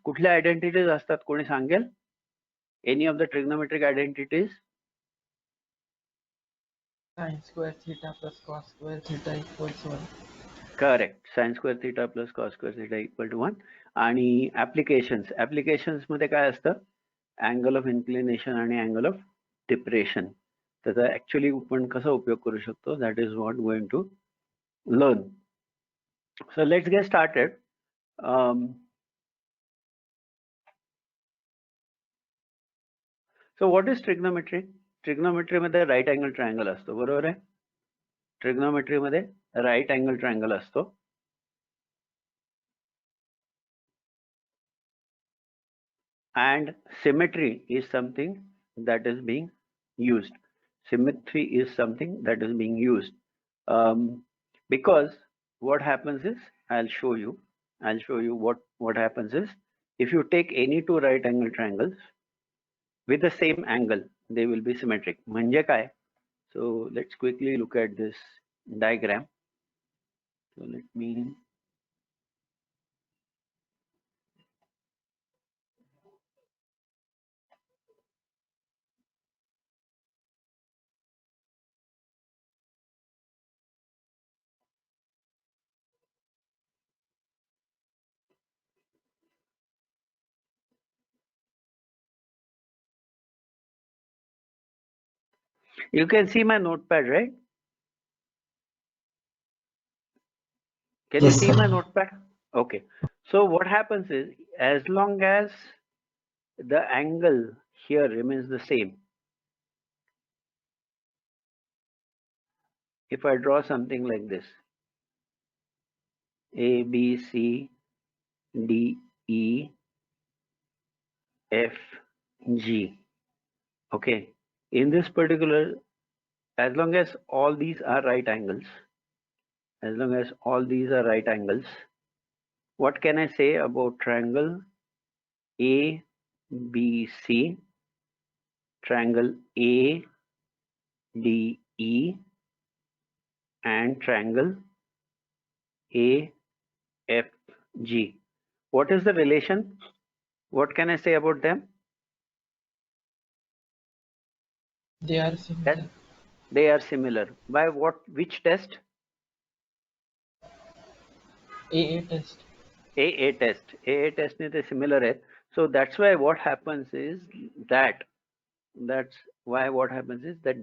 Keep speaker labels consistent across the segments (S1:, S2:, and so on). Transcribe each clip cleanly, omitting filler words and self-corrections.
S1: कुठल्या आयडेंटिटीज असतात कोणी सांगेल? Any of the trigonometric identities?
S2: sin square theta plus cos square theta equals 1.
S1: Correct. sin square theta plus cos square theta equal to 1. आणि applications मध्ये काय असतं? Angle of inclination आणि angle of depression. त्याचा actually आपण कसा उपयोग करू शकतो, that is what going to learn. So let's get started. So what is trigonometry? Trigonometry मध्ये राईट अँगल ट्रायंगल असतो, बरोबर आहे? ट्रिग्नोमेट्री मध्ये राईट अँगल ट्रायंगल असतो. And symmetry is something that is being used. Symmetry is something that is being used. Because what happens is, I'll show you what happens is, if you take any two right angle triangles with the same angle, they will be symmetric. म्हणजे काय? So let's quickly look at this diagram. So let me you can see my notepad, right? Can
S2: Yes,
S1: you see
S2: sir.
S1: my notepad? Okay. So what happens is, as long as the angle here remains the same, if I draw something like this, A, B, C, D, E, F, G. Okay. In this particular, as long as all these are right angles, what can I say about triangle A, B, C, triangle A, D, E, and triangle A, F, G? What is the relation? What can I say about them?
S2: They are similar.
S1: They are similar. By which test?
S2: AA test.
S1: AA test. AA test is similar. So that's why what happens is that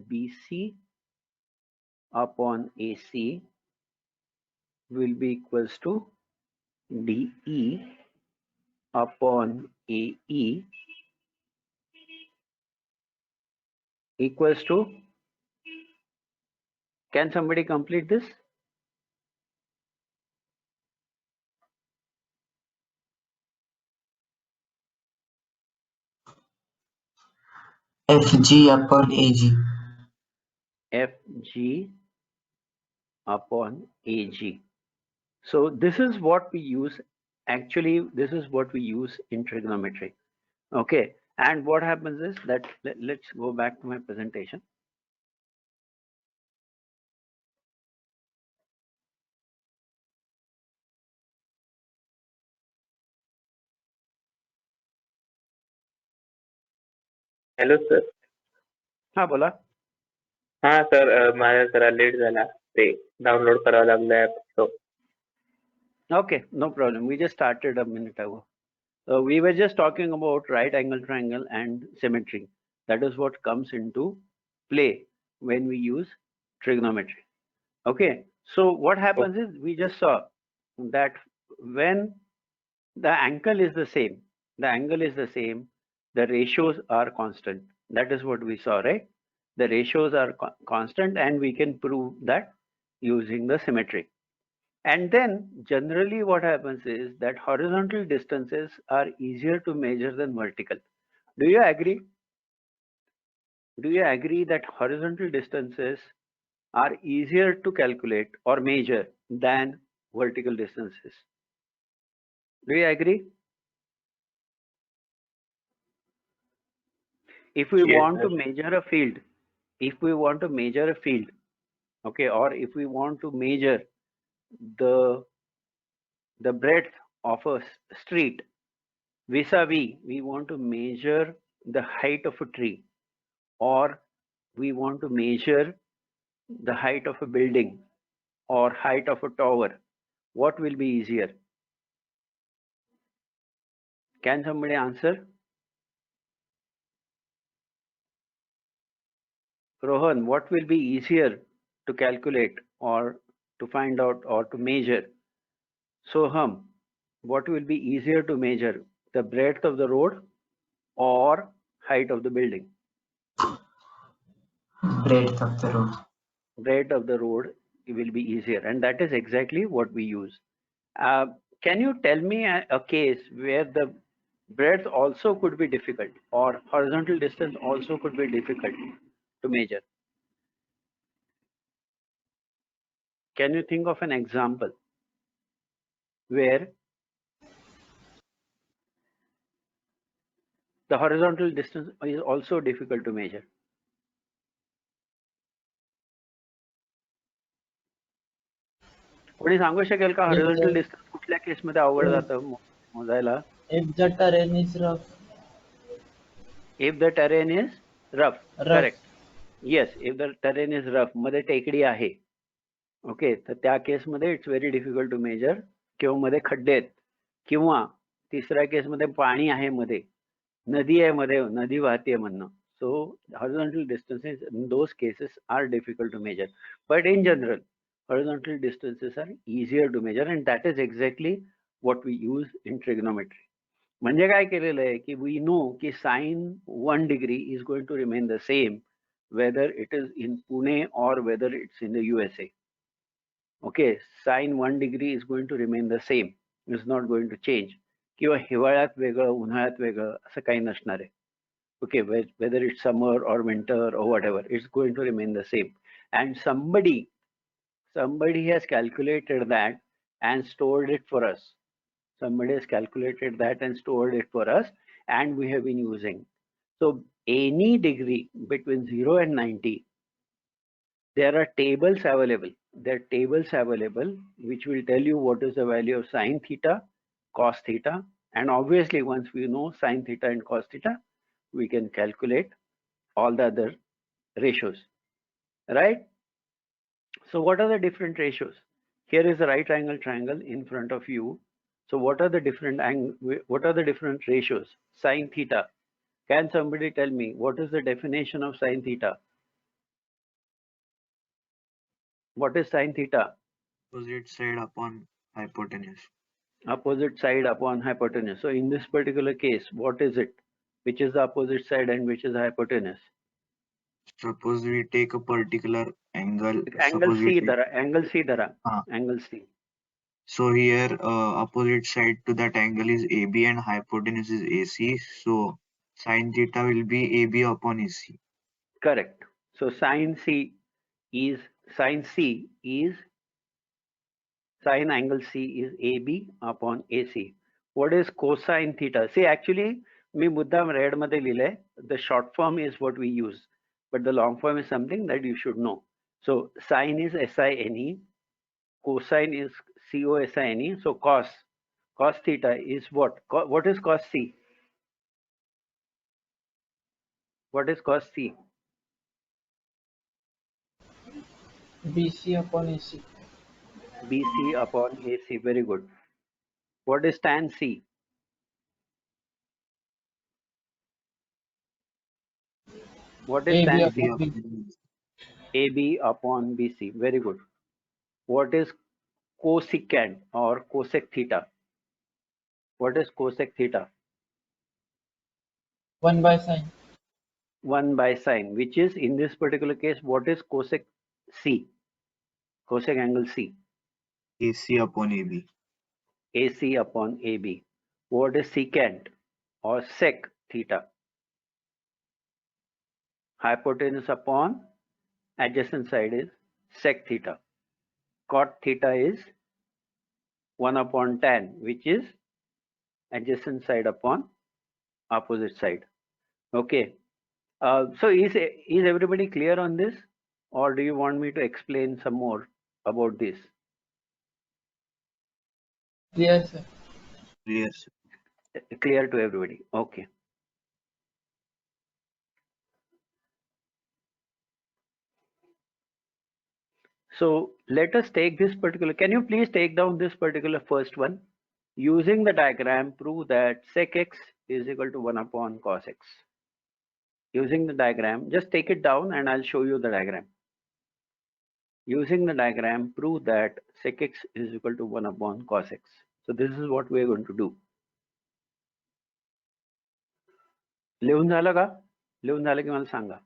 S1: BC upon AC will be equals to DE upon AE equals to, can somebody complete this?
S2: FG upon AG.
S1: FG upon AG. So this is what we use. Actually, this is what we use in trigonometry. Okay. And what happens is that, let's go back to my presentation.
S3: Hello sir.
S1: हा बोला.
S3: हा sir, माझा जरा late झाला, ते download करावं लागलं app. So
S1: Okay, no problem. We just started a minute ago. We were just talking about right angle triangle and symmetry. That is what comes into play when we use trigonometry. Okay. So what happens is, we just saw that when the angle is the same, the ratios are constant. That is what we saw, right? The ratios are constant, and we can prove that using the symmetry. And then generally what happens is that horizontal distances are easier to measure than vertical. Do you agree? Do you agree that horizontal distances are easier to calculate or measure than vertical distances? Do you agree? If we
S3: Yes,
S1: want
S3: sir.
S1: to measure a field, okay, or if we want to measure the breadth of a street, vis-a-vis, we want to measure the height of a tree, or we want to measure the height of a building or height of a tower, what will be easier? Can somebody answer? Rohan, what will be easier to calculate or to find out or to measure? Soham, what will be easier to measure? The breadth of the road or height of the building?
S2: Breadth of the road.
S1: Breadth of the road will be easier, and that is exactly what we use. Uh, can you tell me a case where the breadth also could be difficult, or horizontal distance also could be difficult to measure? Can you think of an example where the horizontal distance is also difficult to measure? कोणी सांगू शकेल का
S2: If
S1: horizontal
S2: the
S1: distance कुठल्या केसमध्ये अवघड
S2: if,
S1: जातं मोजायला?
S2: if the terrain is rough.
S1: If the terrain is rough,
S2: Rough.
S1: correct. Yes, if the terrain is rough, मध्ये टेकडी आहे, ओके, तर त्या केसमध्ये it's very difficult to measure, किंवा मध्ये खड्डे आहेत, किंवा तिसऱ्या केसमध्ये पाणी आहे, मध्ये नदी आहे, मध्ये नदी वाहते म्हणणं. So horizontal distances in those cases are difficult to measure, but in general horizontal distances are easier to measure, and that is exactly what we use in trigonometry. म्हणजे काय केलेलं आहे की we know की sin 1 degree is going to remain the same whether it is in Pune or whether it's in the USA. Okay, sin 1 degree is going to remain the same. It's not going to change. किंवा हिवाळ्यात वेगळं, उन्हाळ्यात वेगळं असं काही नसणार आहे. Okay, whether it's summer or winter or whatever, it's going to remain the same. And somebody has calculated that and stored it for us. Somebody has calculated that and stored it for us, and we have been using. So any degree between 0 and 90, there are tables available. There are tables available which will tell you what is the value of sine theta, cos theta, and obviously once we know sine theta and cos theta, we can calculate all the other ratios, right? So what are the different ratios? Here is the right angle triangle in front of you. So what are the different ratios? Sine theta. Can somebody tell me what is the definition of sine theta? What is sine theta?
S4: Opposite side upon hypotenuse.
S1: Opposite side upon hypotenuse. So in this particular case, what is it? Which is the opposite side and which is the hypotenuse?
S4: Suppose we take a particular angle.
S1: Angle
S4: Suppose we
S1: C,
S4: take,
S1: angle C,
S4: Ah.
S1: angle C.
S4: So here opposite side to that angle is AB and hypotenuse is AC. So sine theta will be AB upon AC.
S1: Correct. So sine is sine angle C is AB upon AC. What is cosine theta? See, actually, मी मुद्दाम red मध्ये लिहिलंय. The short form is what we use, but the long form is something that you should know. So sine is SINE, cosine is COSINE. So cos theta is what? What is cos C? What is cos C?
S2: BC upon AC.
S1: BC upon AC. Very good. What is tan C? What is
S2: AB
S1: tan
S4: AB
S1: C?
S2: upon B.
S4: upon
S1: AB upon BC. Very good. What is cosecant or cosec theta? What is cosec theta?
S2: 1 by sine.
S1: 1 by sine, which is in this particular case, what is cosec C? Cosec angle C.
S4: AC upon AB.
S1: AC upon AB. What is secant or sec theta? Hypotenuse upon adjacent side is sec theta. Cot theta is 1 upon tan, which is adjacent side upon opposite side. Okay. So is everybody clear on this, or do you want me to explain some more about this?
S2: Clear, sir.
S4: Clear, sir.
S1: Clear to everybody? Okay. So let us take this particular, can you please take down this particular first one? Using the diagram, prove that sec x is equal to 1 upon cos x. Using the diagram, just take it down and I'll show you the diagram. Using the diagram, prove that sec x is equal to 1 upon cos x. So this is what we are going to do. लिहून झालं का? लिहून झालं की मला सांगा.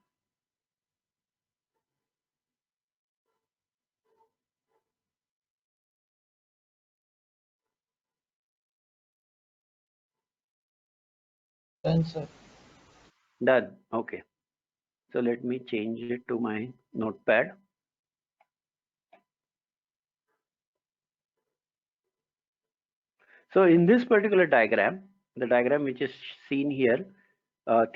S2: Done, sir.
S1: Done. Okay. So let me change it to my notepad. So in this particular diagram, the diagram which is seen here,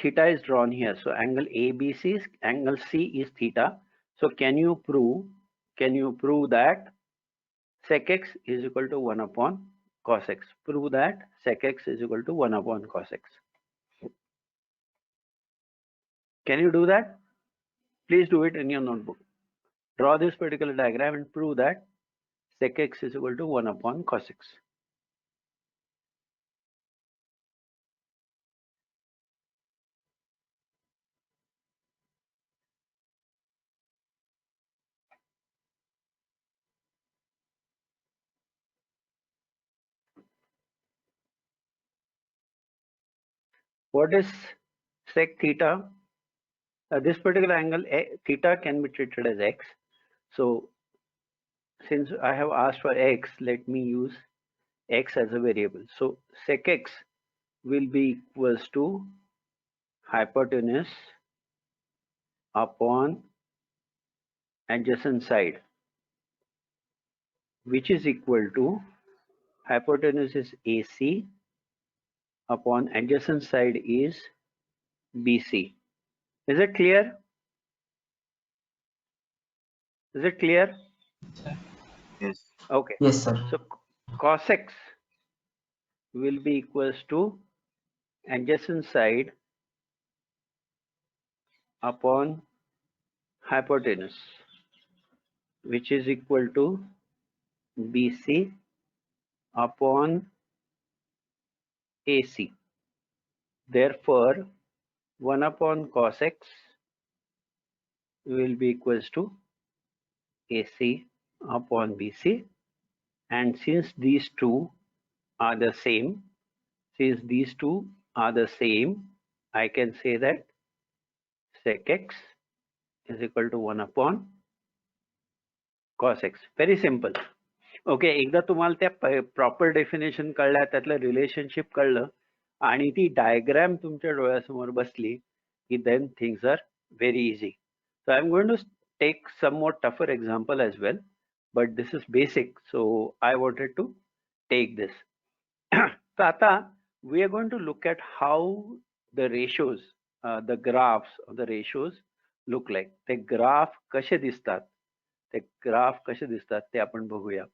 S1: theta is drawn here. So angle ABC, angle C is theta. So can you prove that sec x is equal to 1 upon cos x? Prove that sec x is equal to 1 upon cos x. Can you do that? Please do it in your notebook. Draw this particular diagram and prove that sec x is equal to 1 upon cos x. What is sec theta? This particular angle theta can be treated as x. So since I have asked for x, let me use x as a variable. So sec x will be equals to hypotenuse upon adjacent side, which is equal to hypotenuse is AC upon adjacent side is BC. Is it clear? Is it clear?
S2: Sir.
S4: Yes.
S1: Okay.
S5: Yes, sir.
S1: So cos x will be equals to adjacent side upon hypotenuse, which is equal to BC upon AC. Therefore, 1 upon cos x will be equals to AC upon BC. And since these two are the same, I can say that sec x is equal to 1 upon cos x. Very simple. Okay, एकदा तुम्हाला त्या proper definition कळल्या, त्यातलं relationship कळलं आणि ती diagram तुमच्या डोळ्यासमोर बसली की then things are very easy. So I am going to take some more tougher example as well, but this is basic, so I wanted to take this. तर आता we are going to look at how the ratios, the graphs of the ratios look like. ते graph कसे दिसतात, ते आपण बघूया.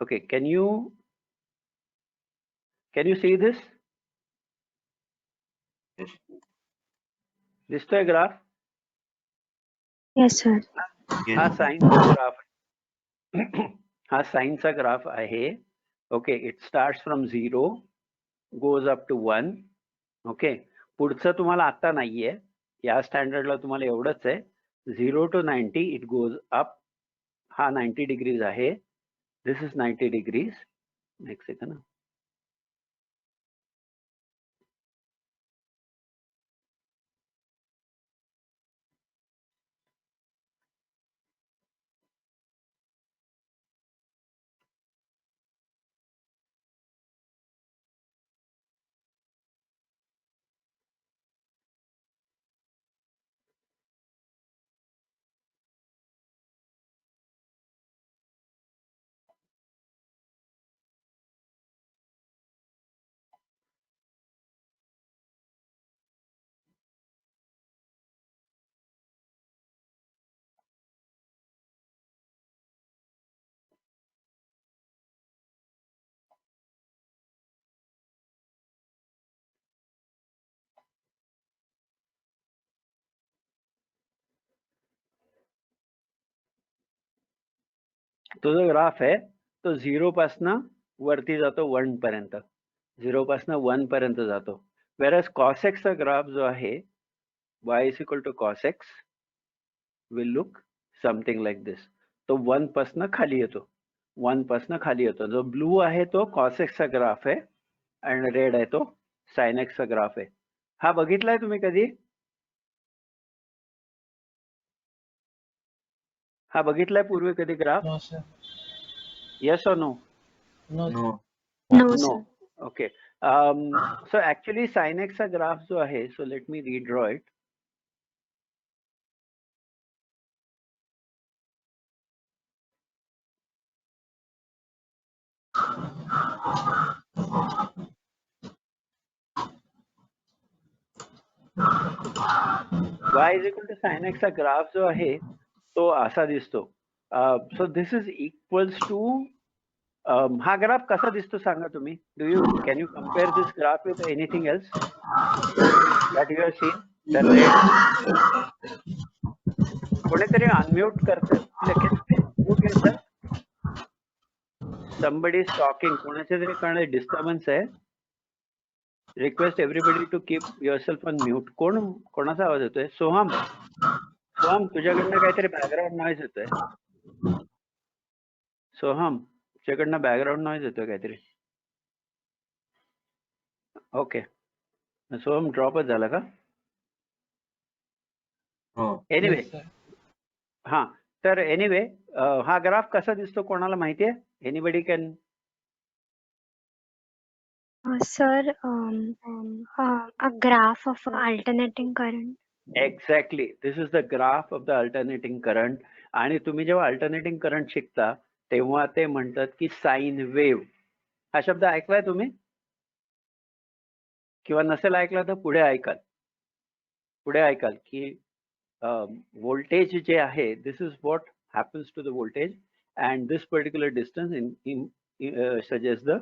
S1: Okay, can you see this?
S4: Yes.
S1: दिसतोय graph?
S6: Yes, sir.
S4: Yes.
S1: हा साइनचा ग्राफ हा साइनचा ग्राफ आहे. Okay, it starts from 0 goes up to 1. Okay, पुढचं तुम्हाला आता नाहीये, या स्टँडर्डला तुम्हाला एवढंच आहे. 0 to 90 इट गोज अप. हा 90 डिग्रीज आहे. This is 90 degrees. Next second. तो जो ग्राफ आहे तो 0 पासनं वरती जातो 1 पर्यंत, 0 पासनं 1 पर्यंत जातो. Whereas cos x चा ग्राफ जो आहे y is equal to cos x will look something like this. तो 1 पासनं खाली येतो, 1 पासनं खाली येतो. जो ब्लू आहे तो cos x चा ग्राफ आहे आणि रेड आहे तो sin x चा ग्राफ आहे. हा बघितलाय तुम्ही कधी? हा बघितलाय पूर्वी कधी graph?
S2: No, sir.
S1: Yes or no?
S2: No,
S4: No.
S6: No,
S1: No.
S6: sir.
S1: Okay. So actually sin x चा ग्राफ जो आहे, so let me redraw it. y is equal to sin x चा ग्राफ जो आहे तो असा दिसतो. So this is equals to हा ग्राफ कसा दिसतो सांगा तुम्ही? Can you compare this graph with anything else that you have seen? The red. कोणीतरी अनम्यूट करते. Can you please mute yourself? Somebody is talking. कोणाच्या तरी कडे डिस्टर्बन्स आहे. Request everybody to keep yourself on mute. कोणाचा आवाज येतोय? सोहम तुझ्याकडनं काहीतरी बॅकग्राऊंड नॉईज येतोय. सोहम तुझ्याकडनं बॅकग्राऊंड नॉईज येतोय काहीतरी. ओके, सोहम ड्रॉपच झाला का?
S4: Oh.
S1: Anyway,
S2: yes, sir.
S1: हा तर एनिवे हा ग्राफ कसा दिसतो कोणाला माहितीये? Anybody can?
S6: Sir, a graph of alternating current.
S1: Exactly, this is the graph of the alternating current. आणि तुम्ही जेव्हा अल्टरनेटिंग करंट शिकता तेव्हा ते म्हणतात की साइन वेव्ह. हा शब्द ऐकलाय तुम्ही? किंवा नसेल ऐकला तर पुढे ऐकाल की voltage जे आहे, this is what happens to the voltage and this particular distance suggests the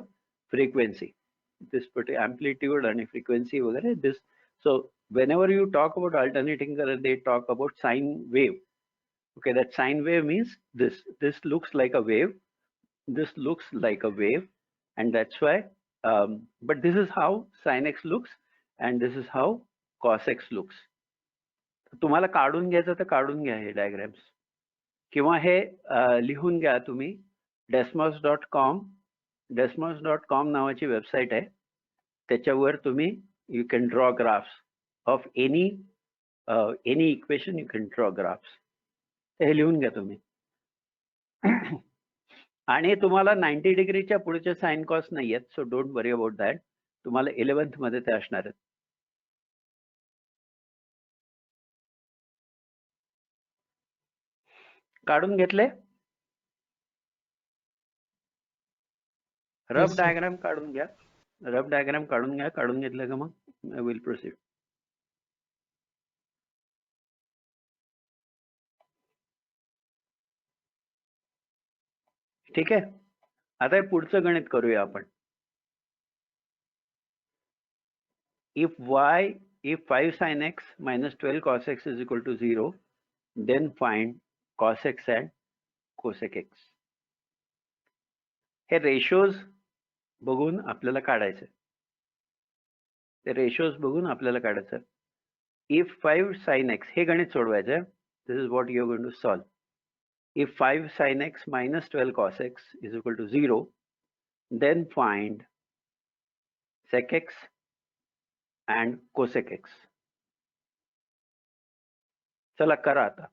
S1: frequency, this particular amplitude and frequency वगैरे this. So whenever you talk about alternating current, they talk about sine wave. Okay, that sine wave means this looks like a wave, this looks like a wave, and that's why but this is how sin x looks and this is how cos x looks. तुम्हाला काढून घ्यायचं तर काढून घ्या हे diagrams, किंवा हे लिहून घ्या तुम्ही. desmos.com नावाची वेबसाईट आहे, त्याच्यावर तुम्ही you can draw graphs of any equation, you can draw graphs. हे लिहून घ्या तुम्ही. आणि तुम्हाला 90 डिग्रीच्या पुढचे साइन कॉस नाही आहेत, so don't worry about that. तुम्हाला 11th मध्ये ते असणार आहेत. काढून घेतले? रफ डायग्राम काढून घ्या. काढून घेतलं का मग आय विल प्रोसीड. ठीक आहे, आता हे पुढचं गणित करूया आपण. if 5 sin x minus 12 cos x is equal to 0, then find cos x and cosec x. हे रेशोज बघून आपल्याला काढायचं. if 5 sin x, हे गणित सोडवायचं. this is what you are going to solve. if 5 sin x minus 12 cos x is equal to 0, then find sec x and cosec x. चला करा आता.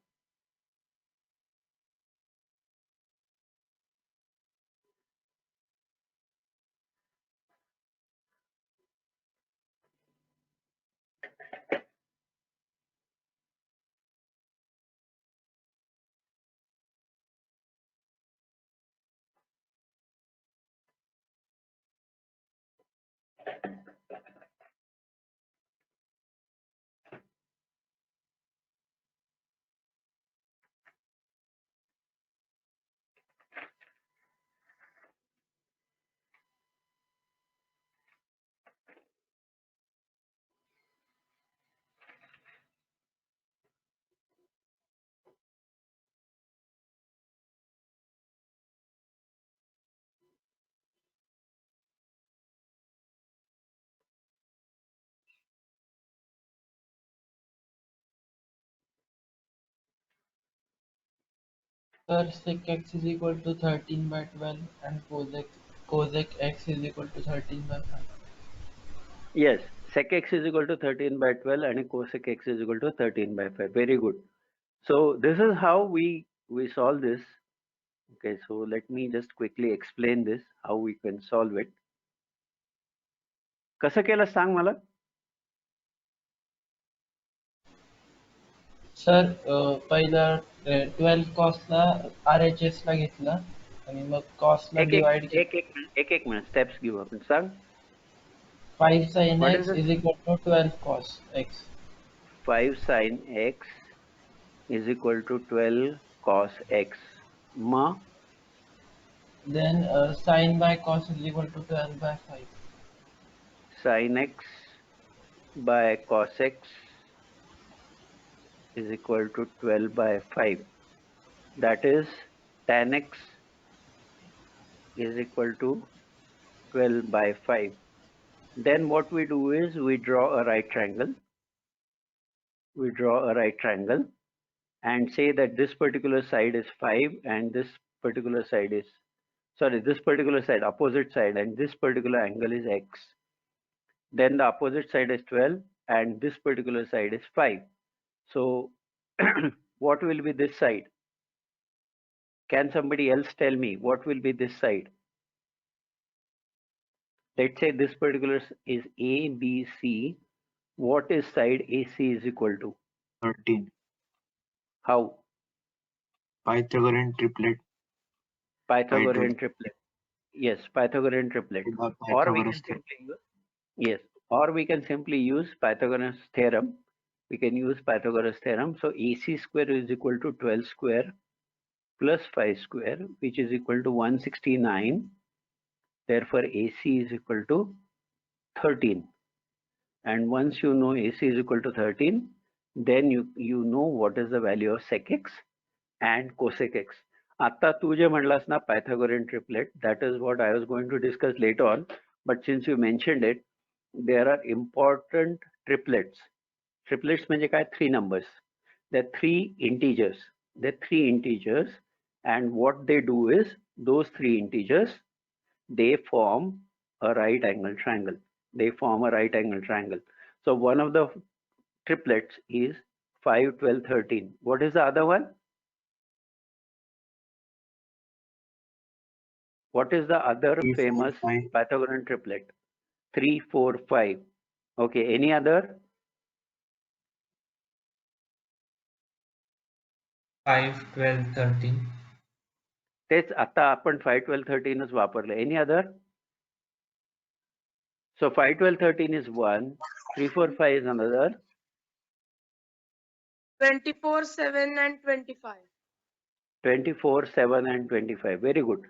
S2: Sir, sec x is equal to 13 by 12 and cosec x is equal to 13 by 5.
S1: Yes, sec x is equal to 13 by 12 and cosec x is equal to 13 by 5. Very good. So this is how we solve this. Okay, so let me just quickly explain this, how we can solve it. कसं केलं सांग मला?
S2: Sir पहिला 12 कॉसला RHS ला घेतला आणि मग कॉसला
S1: एक
S2: divide केला.
S1: एक मिनिट स्टेप्स घेऊ आपण. सांग.
S2: 5 sin
S1: What
S2: x
S1: is it?
S2: is equal to 12 cos x.
S1: 5 sin x is equal to 12 cos x. Ma
S2: Then sin by cos is equal to 12 by 5.
S1: sin x by cos x is equal to 12 by 5. That is tan x is equal to 12 by 5. Then what we do is we draw a right triangle. We draw a right triangle and say that this particular side is 5 and this particular side is, sorry, this particular side, opposite side, and this particular angle is x. Then the opposite side is 12 and this particular side is 5. So what will be this side? Can somebody else tell me what will be this side? Let's say this particular is A, B, C. What is side AC is equal to?
S4: 13.
S1: How?
S4: Pythagorean triplet.
S1: Pythagorean triplet. Yes, Pythagorean triplet. Or we can simply use, yes, or we can simply use Pythagoras theorem. We can use Pythagoras theorem. So AC square is equal to 12 square plus 5 square, which is equal to 169. Therefore, AC is equal to 13. And once you know AC is equal to 13, then you know what is the value of sec x and cosec x. आता तू जे म्हणलास ना Pythagorean triplet, that is what I was going to discuss later on. But since you mentioned it, there are important triplets. Triplets म्हणजे काय? 3 numbers. They're 3 integers. They're 3 integers, and what they do is those 3 integers, they form a right angle triangle. They form a right angle triangle. So one of the triplets is 5, 12, 13. What is the other one? What is the other
S4: 3, 4,
S1: famous
S4: 5.
S1: Pythagorean triplet? 3, 4, 5. Okay, any other?
S2: 5, 12, 13.
S1: तेच आता आपण 5, 12, 13 च वापरलं. Any other? So 5, 12, 13 is one. 3, 4, 5 is another.
S5: 24, 7 and 25.
S1: 24, 7 and 25. Very good.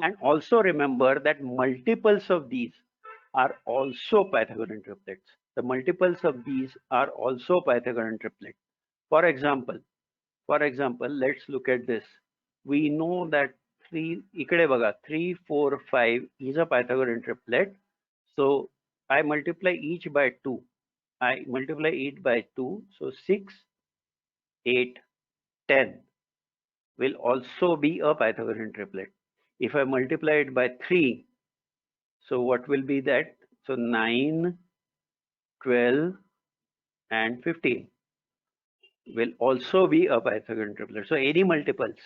S1: And also remember that multiples of these are also Pythagorean triplets. The multiples of these are also Pythagorean triplets. For example, let's look at this. We know that 3, इकडे बघा, 3, 4, 5 is a Pythagorean triplet. So I multiply each by 2. I multiply it by 2. So 6, 8, 10 will also be a Pythagorean triplet. If I multiply it by 3, so what will be that? So 9, 12 and 15 will also be a Pythagorean triplet. So any multiples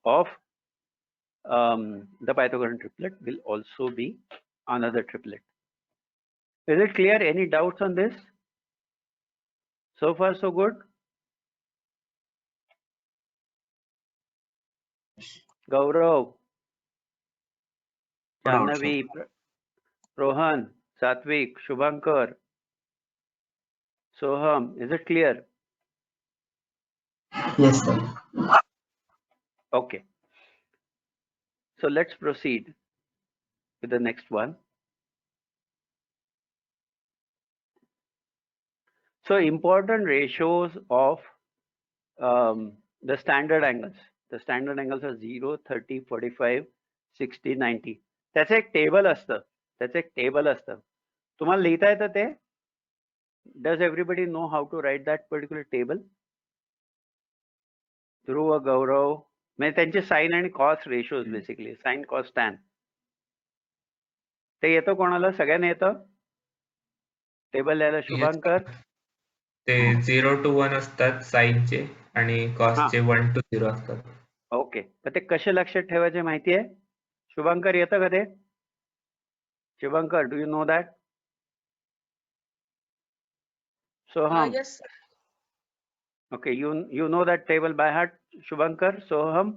S1: of the Pythagorean triplet will also be another triplet. Is it clear? Any doubts on this? So far so good? Gaurav, Jahnavi, Rohan, Satvik, Shubhankar, Soham, is it clear?
S2: Yes, sir.
S1: Okay. So let's proceed with the next one. So important ratios of the standard angles. The standard angles are 0, 30, 45, 60, 90. त्याचं एक table असतं. तुम्हाला लिहिता येतं ते? Does everybody know how to write that particular table? ध्रुव, गौरव, म्हणजे त्यांचे sine आणि cos ratios basically, sine cos tan. ते येतं कोणाला? सगळ्यांना येतं टेबल लिहायला? शुभांकर.
S3: ते 0 to 1 असतात साईनचे आणि कॉसचे 1 to 0 असतात.
S1: ओके, तर ते कसे लक्षात ठेवायचे माहिती आहे? शुभांकर येतं का ते? Shubhankar, do you know that? Soham.
S5: Yes, sir.
S1: Okay, you know that table by heart, Shubhankar, Soham.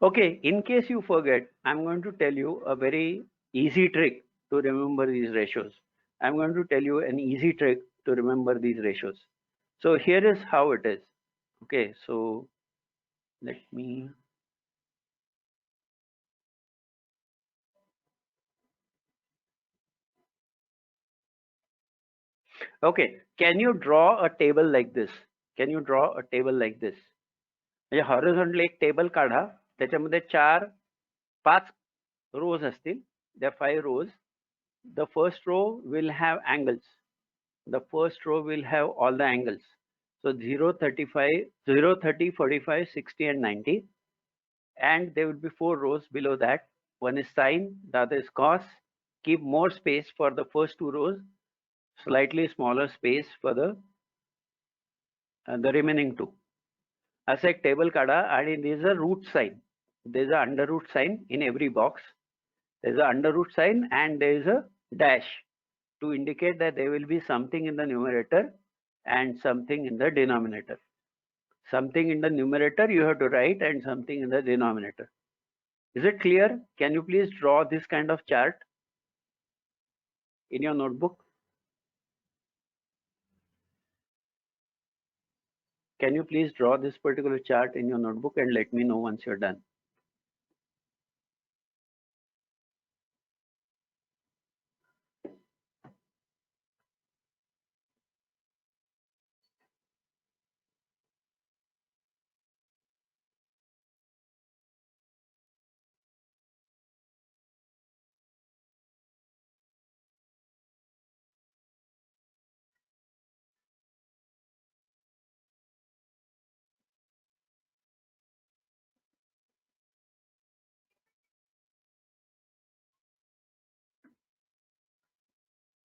S1: Okay, in case you forget, I'm going to tell you a very easy trick to remember these ratios. I'm going to tell you an easy trick to remember these ratios. So here is how it is. Okay, so let me. Okay, can you draw a table like this? Can you draw a table like this? म्हणजे horizontal एक table काढा, त्याच्यामध्ये 4-5 rows असतील. There are 5 rows. The first row will have angles. The first row will have all the angles. So 0, 35, 0, 30, 45, 60 and 90. And there will be 4 rows below that. One is sine, the other is cos. Keep more space for the first 2 rows, slightly smaller space for the remaining 2. असं एक table काढा आणि there is a root sign. There is a under root sign in every box. There is a under root sign and there is a dash to indicate that there will be something in the numerator and something in the denominator. Something in the numerator you have to write and something in the denominator. Is it clear? Can you please draw this kind of chart in your notebook? Can you please draw this particular chart in your notebook and let me know once you're done?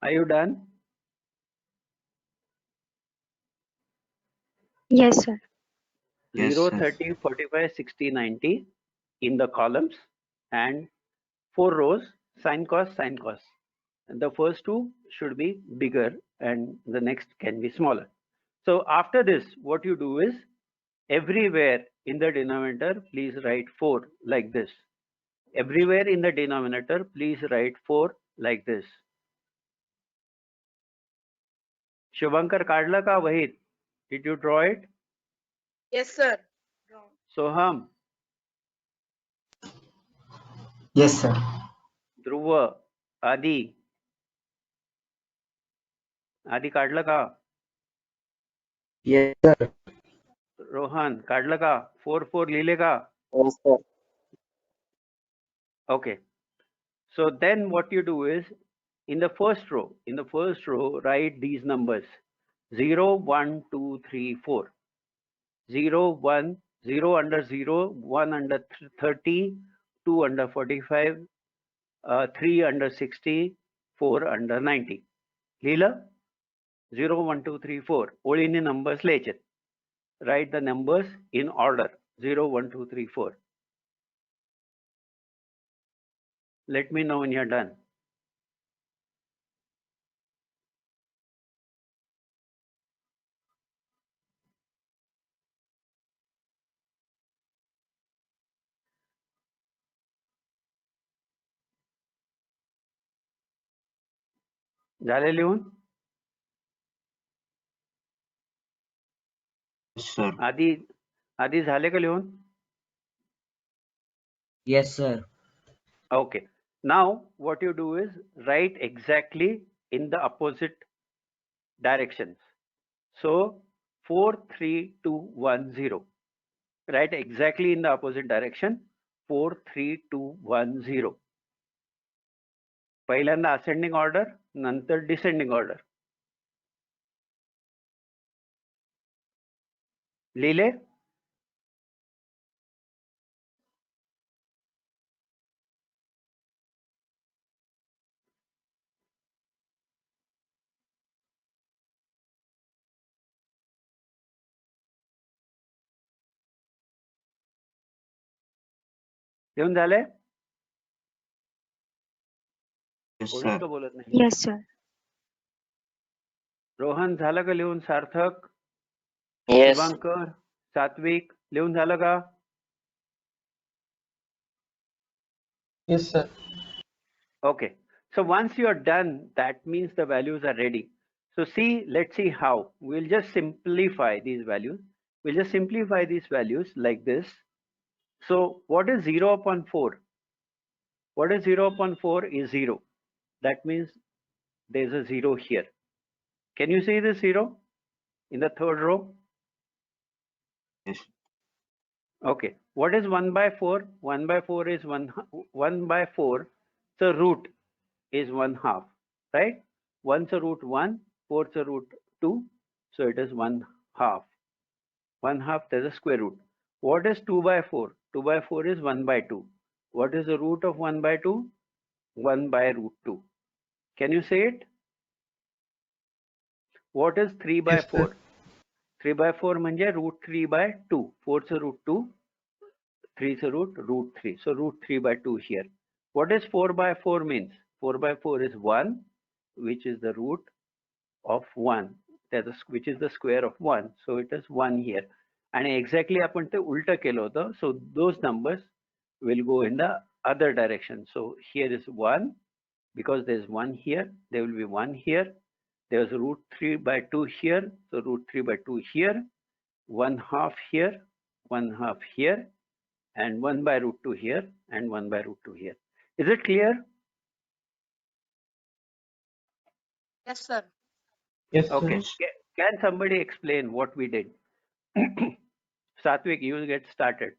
S1: Are you done?
S6: Yes, sir.
S4: Yes,
S1: 0,
S4: sir.
S1: 30, 45, 60, 90 in the columns and 4 rows, sine, cos, sine, cos. And the first 2 should be bigger and the next can be smaller. So after this, what you do is everywhere in the denominator, please write 4 like this. Everywhere in the denominator, please write 4 like this. Shubhankar काढलं का वहीत? Did you draw it?
S5: Yes, sir. Wrong.
S1: Soham,
S2: Yes, sir.
S1: Dhruva, Adi काढलं का?
S2: Yes, sir.
S1: Rohan काढलं का? 4 लिहिले का?
S2: Yes, sir.
S1: Okay. So then what you do is in the first row, write these numbers 0, 1, 2, 3, 4. 0, 1, 0 under 0, 1 under 30, 2 under 45, 3 under 60, 4 under 90. लिहिलं? 0, 1, 2, 3, 4. ओळीने numbers लिहायचे. Write the numbers in order 0, 1, 2, 3, 4. Let me know when you're done. झाले लिहून?
S4: Yes, sir.
S1: आधी झाले का लिहून?
S2: Yes, sir.
S1: Okay. Now what you do is write exactly in the opposite directions. So 4, 3, 2, 1, 0. Write exactly in the opposite direction. 4, 3, 2, 1, 0. पहिल्यांदा ascending order, नंतर descending order. लिहिले? लिहून झाले?
S4: Yes,
S1: कोणीच
S4: sir.
S1: तो बोलत नाही.
S6: Yes, sir.
S1: रोहन झालं का लिहून? सार्थक,
S3: Yes.
S1: शुभांकर, सात्विक लिहून झालं का?
S2: Yes, sir.
S1: Okay. So once you are done, that means the values are ready. So see, let's see how. We'll just simplify these values. We'll just simplify these values like this. So what is 0 upon 4? What is 0 upon 4 is 0. That means there's a 0 here. Can you see this 0 in the third row?
S4: Yes.
S1: Okay. What is 1 by 4? 1 by 4 is 1 by 4. So root is 1/2, right? 1's a root 1, 4's a root 2. So it is 1/2. 1/2, there's a square root. What is 2 by 4? 2 by 4 is 1 by 2. What is the root of 1 by 2? 1 by root 2. Can you say it? What is 3 by
S2: Yes, sir.
S1: 4? 3 by 4 म्हणजे root 3 by 2. 4's a root 2. 3's a root 3. So root 3 by 2 here. What is 4 by 4 means? 4 by 4 is 1, which is the root of 1. Which is the square of 1. So it is 1 here. And exactly आपण ते उलट केलं होतं. So those numbers will go in the other direction. So here is 1. Because there's 1 here, there will be 1 here. There's root 3 by 2 here. So root 3 by 2 here. 1/2 here. 1/2 here. And 1 by root 2 here. And 1 by root 2 here. Is it clear?
S5: Yes, sir.
S2: Yes, sir.
S1: Okay. Can somebody explain what we did? Satvik, you will get started.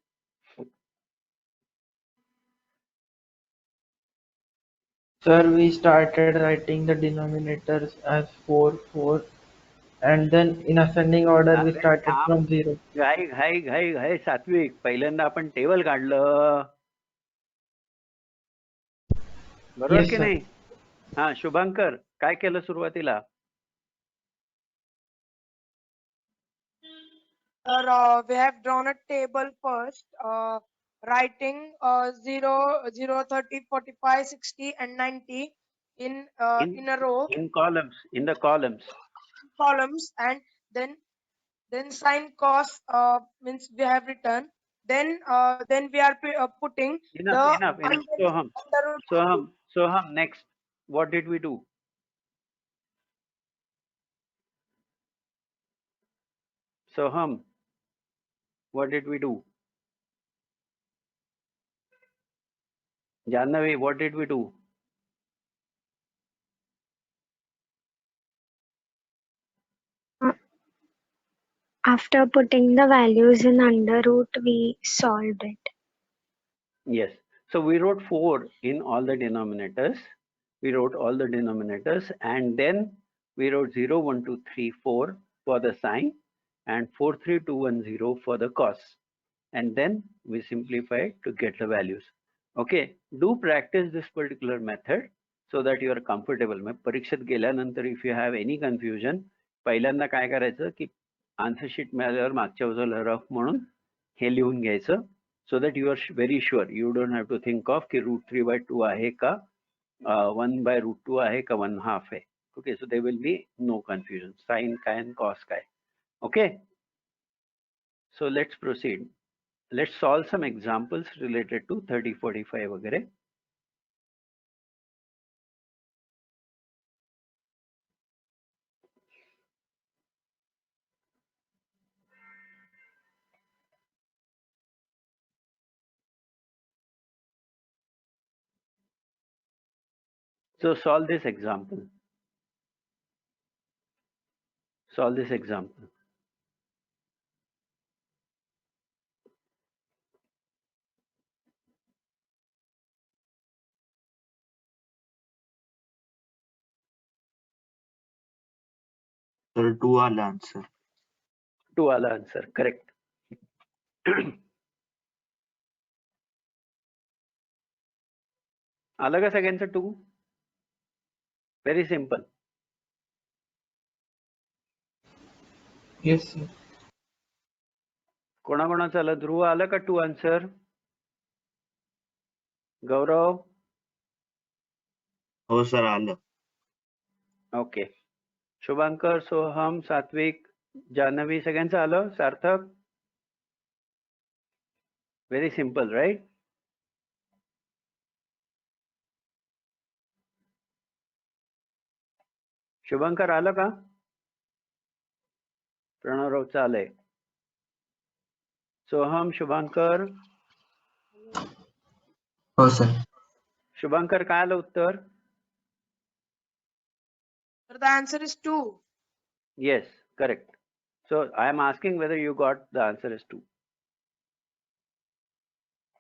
S2: Sir, we started writing the denominators as 4, 4, and then in ascending order we
S1: अरे
S2: started
S1: थांब.
S2: from 0.
S1: घाई घाई घाई घाई सात्विक, पहिल्यांदा आपण table काढलं बरोबर
S2: Yes,
S1: की
S2: sir.
S1: नाही? हा, शुभांकर काय केलं सुरुवातीला?
S5: Sir, we have drawn a table first, writing 0, 0, 30, 45, 60, and 90 in a row,
S1: In columns, in the columns.
S5: columns, and then sin cos means we have written. Then we are putting
S1: Enough.
S5: under
S1: Soham, next, what did we do? Soham, what did we do? Jannavi, what did we do?
S6: After putting the values in under root, we solved it.
S1: Yes. So we wrote 4 in all the denominators. We wrote all the denominators, and then we wrote 0, 1, 2, 3, 4 for the sign, and 4, 3, 2, 1, 0 for the cos. And then we simplified to get the values. Okay. Do practice this particular method so that you are comfortable. मग परीक्षेत गेल्यानंतर if you have any confusion, पहिल्यांदा काय करायचं की answer sheet मिळाल्यावर मागच्या बाजूला rough म्हणून हे लिहून घ्यायचं. So that you are very sure. You don't have to think of कि root 3 by 2 आहे का 1 by root 2 आहे का 1/2 आहे. Okay, so there will be no confusion. Sin काय and cos काय. Okay. So let's proceed. Let's solve some examples related to 30, 45 वगैरे. So solve this example. Solve this example.
S4: Sir, 2 आला answer.
S1: 2 आला answer. Correct. आलं का सगळ्यांचं 2? Very simple.
S2: Yes, sir.
S1: कोणाकोणाचं आलं? ध्रुव आलं का 2 आन्सर? गौरव?
S4: हो सर आलं.
S1: ओके. शुभांकर, सोहम, सात्विक, जान्हवी सगळ्यांचं आलं? सार्थक? Very simple, right? शुभंकर आलं का? प्रणवचं आलंय. सोहम, शुभांकर?
S2: हो सर.
S1: शुभांकर काय आलं उत्तर?
S5: So the answer is 2.
S1: Yes, correct. So I am asking whether you got the answer is 2.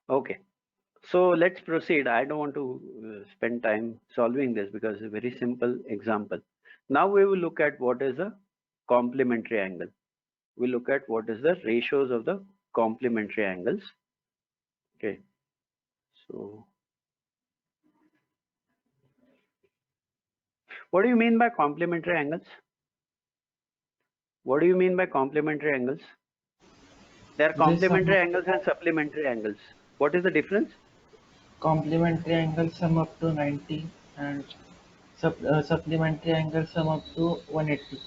S1: Okay. So let's proceed. I don't want to spend time solving this because it's a very simple example. Now we will look at what is a complementary angle. We'll look at what is the ratios of the complementary angles. Okay. So what do you mean by complementary angles? What do you mean by complementary angles? There are complementary angles and supplementary angles. What is the difference?
S2: Complementary angles sum up to 90 and supplementary angles sum up to 180.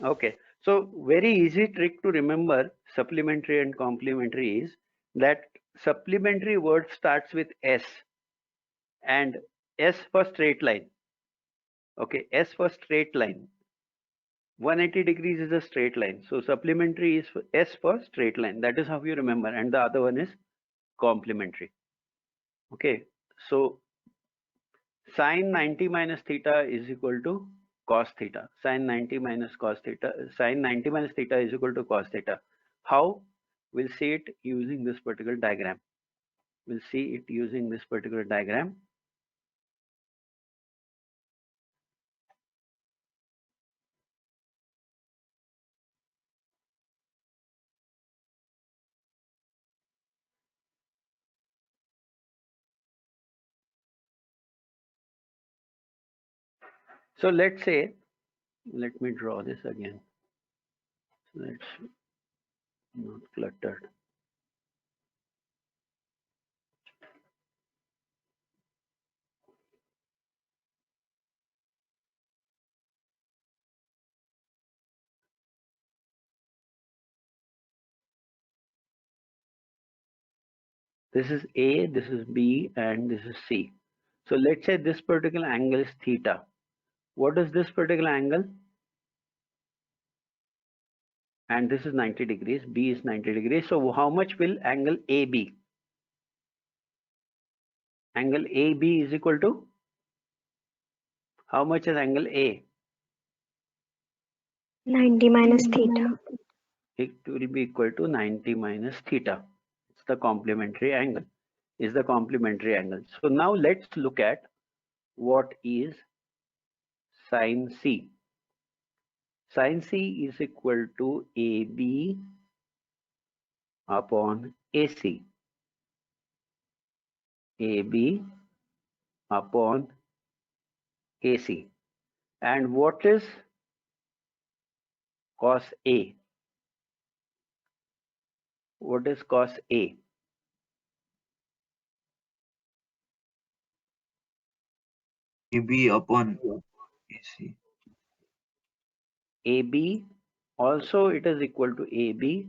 S1: Okay. So very easy trick to remember supplementary and complementary is that supplementary word starts with S and S for straight line. Okay, S for straight line. 180 degrees is a straight line. So supplementary is S for straight line. That is how you remember. And the other one is complementary. Okay. So sine 90 minus theta is equal to cos theta. Sine 90 minus cos theta. Sine 90 minus theta is equal to cos theta. How? We'll see it using this particular diagram. We'll see it using this particular diagram. So let's say, let me draw this again. Let's not cluttered. This is A, this is B, and this is C. So let's say this particular angle is theta. What is this particular angle? And this is 90 degrees, B is 90 degrees. So how much will angle AB? Angle AB is equal to? How much is angle A?
S6: 90 minus theta.
S1: It will be equal to 90 minus theta. It's the complementary angle. Is the complementary angle. So now let's look at what is sine C. Sine C is equal to AB upon AC. AB upon AC. And what is cos A? What is cos A?
S4: AB upon AC.
S1: AB also it is equal to AB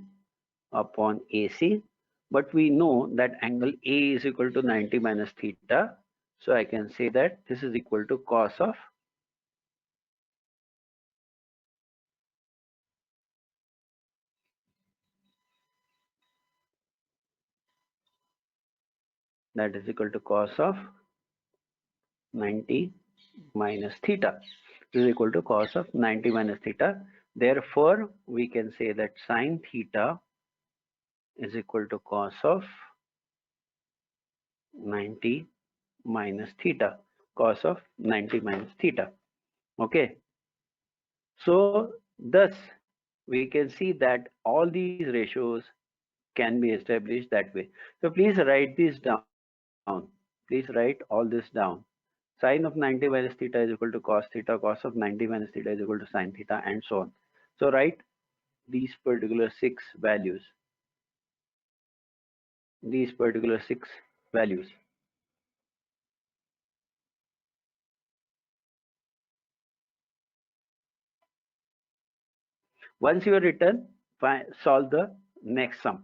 S1: upon AC, but we know that angle A is equal to 90 minus theta. So I can say that this is equal to cos of that is equal to cos of 90 minus theta. This is equal to cos of 90 minus theta. Therefore, we can say that sine theta is equal to cos of 90 minus theta. Cos of 90 minus theta. Okay. So thus we can see that all these ratios can be established that way. So please write this down. Please write all this down. Sine of 90 minus theta is equal to cos theta, cos of 90 minus theta is equal to sine theta, and so on. So write these particular 6 values. These particular 6 values. Once you are written, solve the next sum.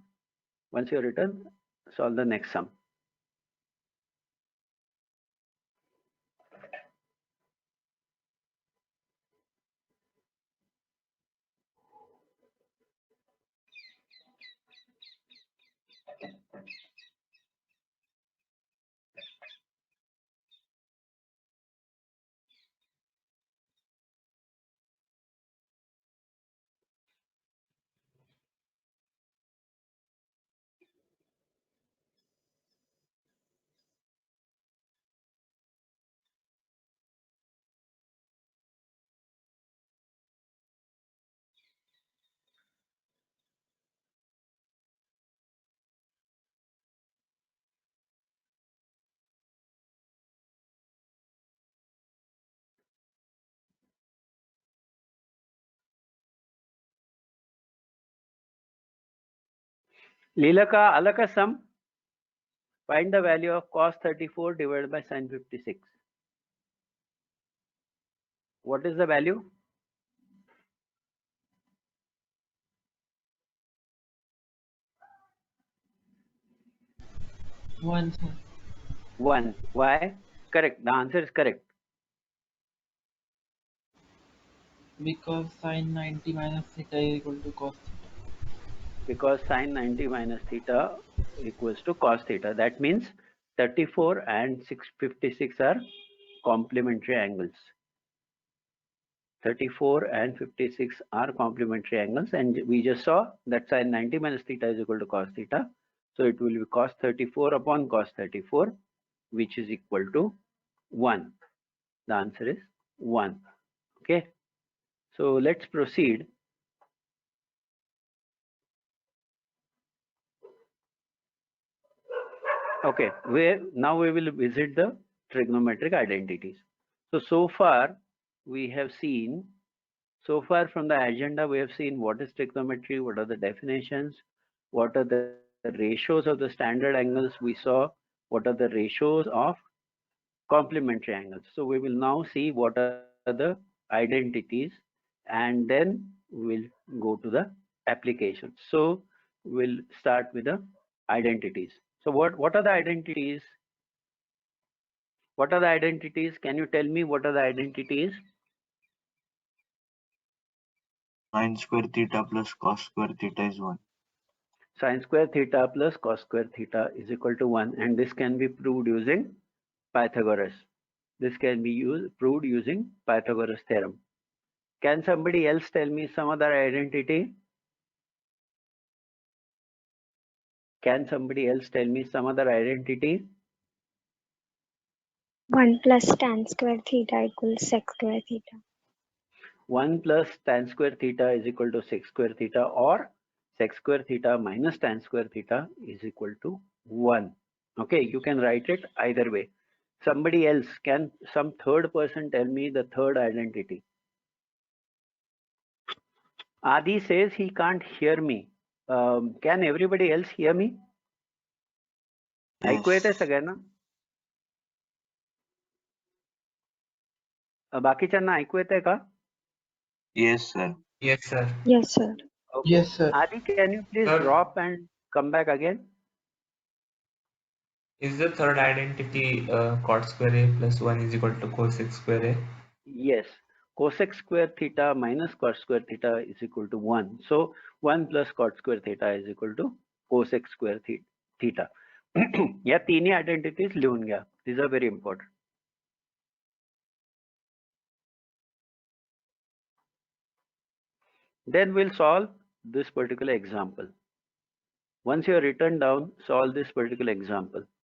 S1: Once you are written, solve the next sum. Lilaka, alaka sum. Find the value of cos 34 divided by sin 56. What is the value?
S2: 1, sir.
S1: 1. Why? Correct. The answer is correct.
S2: Because sine 90 minus theta is equal to cos theta.
S1: Because sine 90 minus theta equals to cos theta. That means 34 and 656 are complementary angles. 34 and 56 are complementary angles, and we just saw that sine 90 minus theta is equal to cos theta. So it will be cos 34 upon cos 34, which is equal to 1. The answer is 1. Okay. So let's proceed. Okay, now we will visit the trigonometric identities. So far we have seen, so far from the agenda we have seen what is trigonometry, what are the definitions, what are the ratios of the standard angles we saw, what are the ratios of complementary angles. So we will now see what are the identities, and then we'll go to the applications. So we'll start with the identities. So what are the identities? What are the identities? Can you tell me what are the identities?
S4: Sine square theta plus cos square theta is 1.
S1: Sin square theta plus cos square theta is equal to 1, and this can be proved using Pythagoras. This can be proved using Pythagoras theorem. Can somebody else tell me some other identity? Can somebody else tell me some other identity?
S6: 1 plus tan square theta equals sec square theta.
S1: 1 plus tan square theta is equal to sec square theta, or sec square theta minus tan square theta is equal to 1. Okay, you can write it either way. Somebody else, can some third person tell me the third identity? Adi says he can't hear me. Can everybody else hear me? ऐकू येतंय
S4: Yes.
S1: सगळ्यांना? बाकीच्यांना ऐकू येतंय का?
S4: Yes, sir.
S3: Yes, sir.
S6: Yes, sir.
S1: Okay.
S2: Yes, sir.
S1: Adi, can you please
S3: Sir.
S1: drop and come back again?
S3: Is the third identity cot square a plus 1 is equal to cosec square a?
S1: Yes. Cosec square theta minus cot square theta is equal to 1. So 1 plus cot square theta is equal to cosec square theta. या तिन्ही identities लिहून घ्या. These are very important. Then we'll solve this particular example. Once you are written down, solve this particular example.